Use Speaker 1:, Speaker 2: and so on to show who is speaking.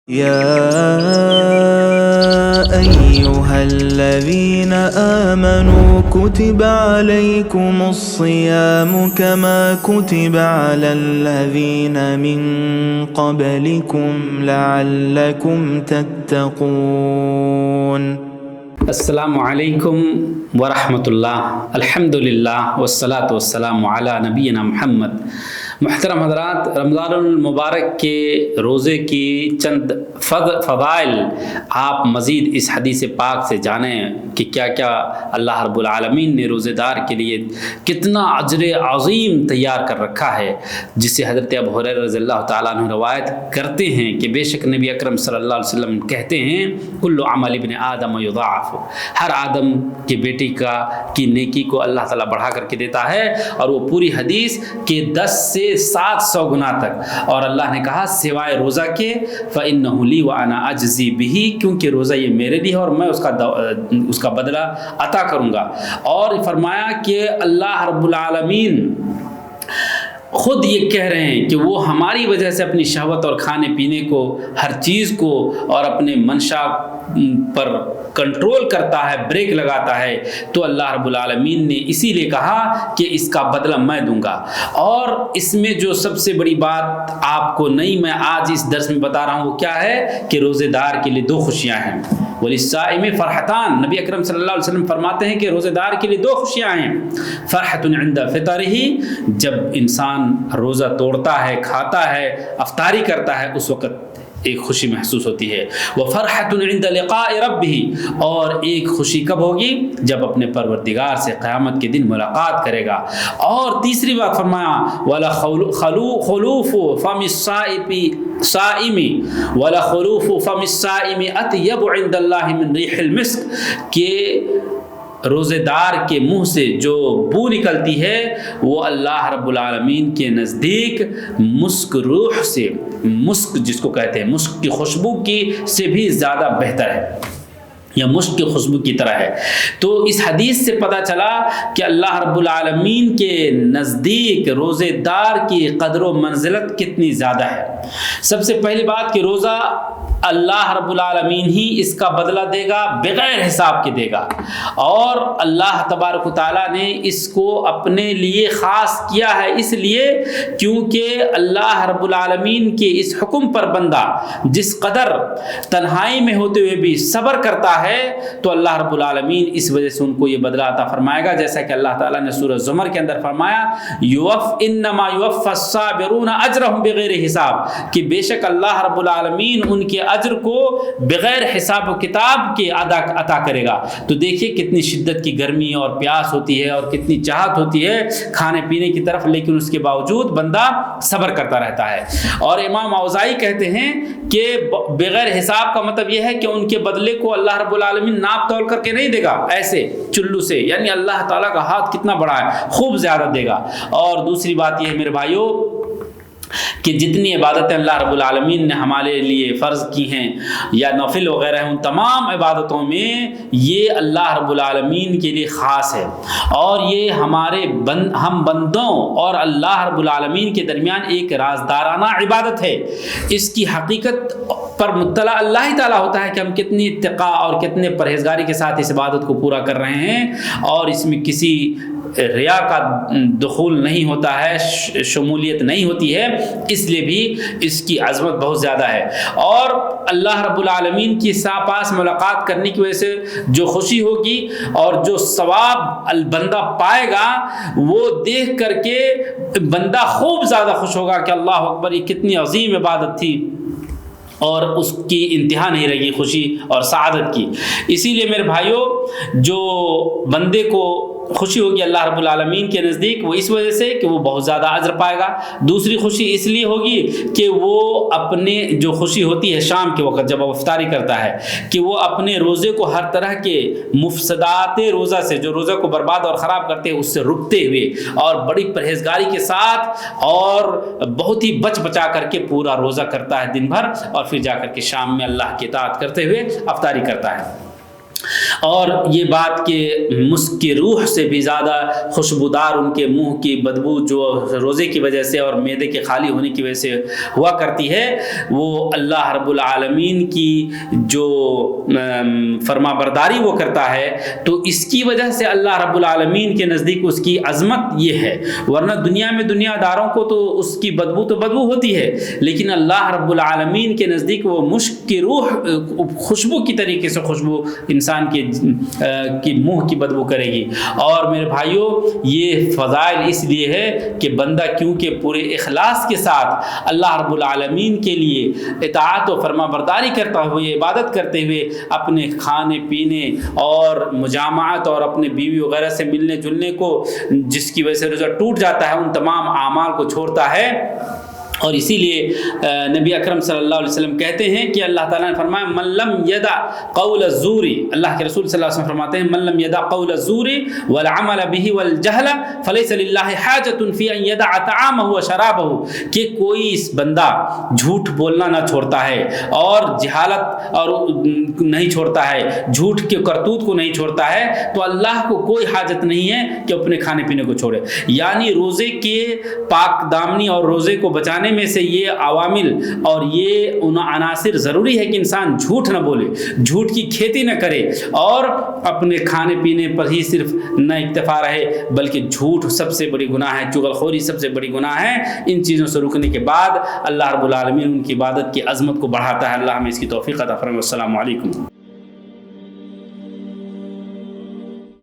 Speaker 1: يا أيها الذين آمنوا كتب عليكم الصيام كما كتب على الذين من قبلكم لعلكم تتقون.
Speaker 2: السلام علیکم ورحمۃ اللہ. الحمدللہ والصلاۃ والسلام علی نبینا محمد. محترم حضرات، رمضان المبارک کے روزے کی چند فضائل آپ مزید اس حدیث پاک سے جانیں کہ کیا کیا اللہ رب العالمین نے روزے دار کے لیے کتنا اجر عظیم تیار کر رکھا ہے، جسے حضرت ابو ہریرہ رضی اللہ تعالیٰ عنہ روایت کرتے ہیں کہ بے شک نبی اکرم صلی اللہ علیہ وسلم کہتے ہیں کل عمل ابن آدم یضاعف، ہر آدم کے بیٹی کی نیکی کو اللہ تعالیٰ بڑھا کر کے دیتا ہے، اور وہ پوری حدیث کے 10 سے 700 گنا تک. اور اللہ نے کہا سوائے روزہ کے فإنہ لی وأنا أجزی بہ، کیونکہ روزہ یہ میرے لیے ہے اور میں اس کا بدلہ عطا کروں گا. اور فرمایا کہ اللہ رب العالمین خود یہ کہہ رہے ہیں کہ وہ ہماری وجہ سے اپنی شہوت اور کھانے پینے کو، ہر چیز کو اور اپنے منشا پر کنٹرول کرتا ہے، بریک لگاتا ہے. تو اللہ رب العالمین نے اسی لیے کہا کہ اس کا بدلہ میں دوں گا. اور اس میں جو سب سے بڑی بات آپ کو نہیں میں آج اس درس میں بتا رہا ہوں وہ کیا ہے کہ روزے دار کے لیے 2 خوشیاں ہیں. وَلِلصَّائِمِ فرحتان، نبی اکرم صلی اللہ علیہ وسلم فرماتے ہیں کہ روزے دار کے لیے 2 خوشیاں ہیں. فرحۃ عند فطرہ، جب انسان روزہ توڑتا ہے، کھاتا ہے، افطاری کرتا ہے، اس وقت ایک خوشی محسوس ہوتی ہے. وَفَرْحَةٌ عِنْدَ لِقَاءِ رَبِّهِ، اور ایک خوشی کب ہوگی؟ جب اپنے پروردگار سے قیامت کے دن ملاقات کرے گا. اور تیسری بات فرمایا وَلَخُلُوفُ فَمِ الصَّائِمِ أَطْيَبُ عِنْدَ اللَّهِ مِنْ رِيحِ الْمِسْكِ، کہ روزے دار کے منہ سے جو بو نکلتی ہے وہ اللہ رب العالمین کے نزدیک مسک روح سے، مسک جس کو کہتے ہیں مسک کی خوشبو کی سے بھی زیادہ بہتر ہے، یا مشک کی خوشبو کی طرح ہے. تو اس حدیث سے پتہ چلا کہ اللہ رب العالمین کے نزدیک روزے دار کی قدر و منزلت کتنی زیادہ ہے. سب سے پہلی بات کہ روزہ اللہ رب العالمین ہی اس کا بدلہ دے گا، بغیر حساب کے دے گا. اور اللہ تبارک و تعالیٰ نے اس کو اپنے لیے خاص کیا ہے، اس لیے کیونکہ اللہ رب العالمین کے اس حکم پر بندہ جس قدر تنہائی میں ہوتے ہوئے بھی صبر کرتا ہے تو اللہ رب العالمین اس وجہ سے ان کو یہ بدلہ عطا فرمائے گا. جیسا کہ اللہ تعالیٰ نے سورہ زمر کے اندر فرمایا انما یوفی الصابرون اجرهم بغیر حساب، کہ بے شک اللہ رب العالمین ان کے اجر کو بغیر حساب و کتاب کے عطا کرے گا. تو دیکھیے کتنی شدت کی گرمی اور پیاس ہوتی ہے اور کتنی چاہت ہوتی ہے کھانے پینے کی طرف، لیکن اس کے باوجود بندہ صبر کرتا رہتا ہے. اور امام اوزاعی کہتے ہیں کہ بغیر حساب کا مطلب یہ ہے کہ ان کے بدلے کو اللہ رب العالمین ناپ تول کر کے نہیں دے گا ایسے چلو سے، یعنی اللہ تعالیٰ کا ہاتھ کتنا بڑا ہے، خوب زیادہ دے گا. اور دوسری بات یہ ہے میرے بھائیوں کہ جتنی عبادتیں اللہ رب العالمین نے ہمارے لیے فرض کی ہیں یا نفل وغیرہ ہیں، ان تمام عبادتوں میں یہ اللہ رب العالمین کے لیے خاص ہے. اور یہ ہمارے ہم بندوں اور اللہ رب العالمین کے درمیان ایک رازدارانہ عبادت ہے. اس کی حقیقت پر مطلع اللہ ہی تعالیٰ ہوتا ہے کہ ہم کتنی اتقاء اور کتنے پرہیزگاری کے ساتھ اس عبادت کو پورا کر رہے ہیں، اور اس میں کسی ریا کا دخول نہیں ہوتا ہے، شمولیت نہیں ہوتی ہے، اس لیے بھی اس کی عظمت بہت زیادہ ہے. اور اللہ رب العالمین کی پاس ملاقات کرنے کی وجہ سے جو خوشی ہوگی اور جو ثواب البندہ پائے گا وہ دیکھ کر کے بندہ خوب زیادہ خوش ہوگا کہ اللہ اکبر، یہ کتنی عظیم عبادت تھی، اور اس کی انتہا نہیں رہے گی خوشی اور سعادت کی. اسی لیے میرے بھائیوں جو بندے کو خوشی ہوگی اللہ رب العالمین کے نزدیک وہ اس وجہ سے کہ وہ بہت زیادہ اجر پائے گا. دوسری خوشی اس لیے ہوگی کہ وہ اپنے جو خوشی ہوتی ہے شام کے وقت جب وہ افطاری کرتا ہے کہ وہ اپنے روزے کو ہر طرح کے مفسدات روزہ سے، جو روزہ کو برباد اور خراب کرتے ہیں، اس سے رکتے ہوئے اور بڑی پرہیزگاری کے ساتھ اور بہت ہی بچا کر کے پورا روزہ کرتا ہے دن بھر، اور پھر جا کر کے شام میں اللہ کی اطاعت کرتے ہوئے افطاری کرتا ہے. اور یہ بات کہ مسک کی روح سے بھی زیادہ خوشبودار ان کے منہ کی بدبو جو روزے کی وجہ سے اور معدے کے خالی ہونے کی وجہ سے ہوا کرتی ہے، وہ اللہ رب العالمین کی جو فرما برداری وہ کرتا ہے، تو اس کی وجہ سے اللہ رب العالمین کے نزدیک اس کی عظمت یہ ہے۔ ورنہ دنیا میں دنیا داروں کو تو اس کی بدبو تو بدبو ہوتی ہے، لیکن اللہ رب العالمین کے نزدیک وہ مشک کی روح خوشبو کی طریقے سے خوشبو انسان کی منہ کی بدبو کرے گی۔ اور میرے بھائیوں، یہ فضائل اس لیے ہے کہ بندہ کیونکہ پورے اخلاص کے ساتھ اللہ رب العالمین کے لیے اطاعت و فرما برداری کرتا ہوئے، عبادت کرتے ہوئے اپنے کھانے پینے اور مجامعت اور اپنے بیوی وغیرہ سے ملنے جلنے کو، جس کی وجہ سے روزہ ٹوٹ جاتا ہے، ان تمام اعمال کو چھوڑتا ہے۔ اور اسی لیے نبی اکرم صلی اللہ علیہ وسلم کہتے ہیں کہ اللہ تعالیٰ نے فرمایا من لم یدع قول الزور، اللہ کے رسول صلی اللہ علیہ وسلم فرماتے ہیں من لم یدع قول الزور والعمل به والجهل فليس لله حاجة في ان يدع طعامه وشرابه، کہ کوئی اس بندہ جھوٹ بولنا نہ چھوڑتا ہے اور جہالت اور نہیں چھوڑتا ہے، جھوٹ کے کرتوت کو نہیں چھوڑتا ہے، تو اللہ کو کوئی حاجت نہیں ہے کہ اپنے کھانے پینے کو چھوڑے۔ یعنی روزے کے پاک دامنی اور روزے کو بچانے میں سے یہ عوامل اور یہ ان عناصر ضروری ہے کہ انسان جھوٹ نہ بولے، جھوٹ کی کھیتی نہ کرے اور اپنے کھانے پینے پر ہی صرف نہ اکتفا رہے، بلکہ جھوٹ سب سے بڑی گناہ ہے، چغل خوری سب سے بڑی گناہ ہے۔ ان چیزوں سے رکنے کے بعد اللہ رب العالمین ان کی عبادت کی عظمت کو بڑھاتا ہے۔ اللہ ہمیں اس کی توفیق عطا فرمائے۔ السلام علیکم۔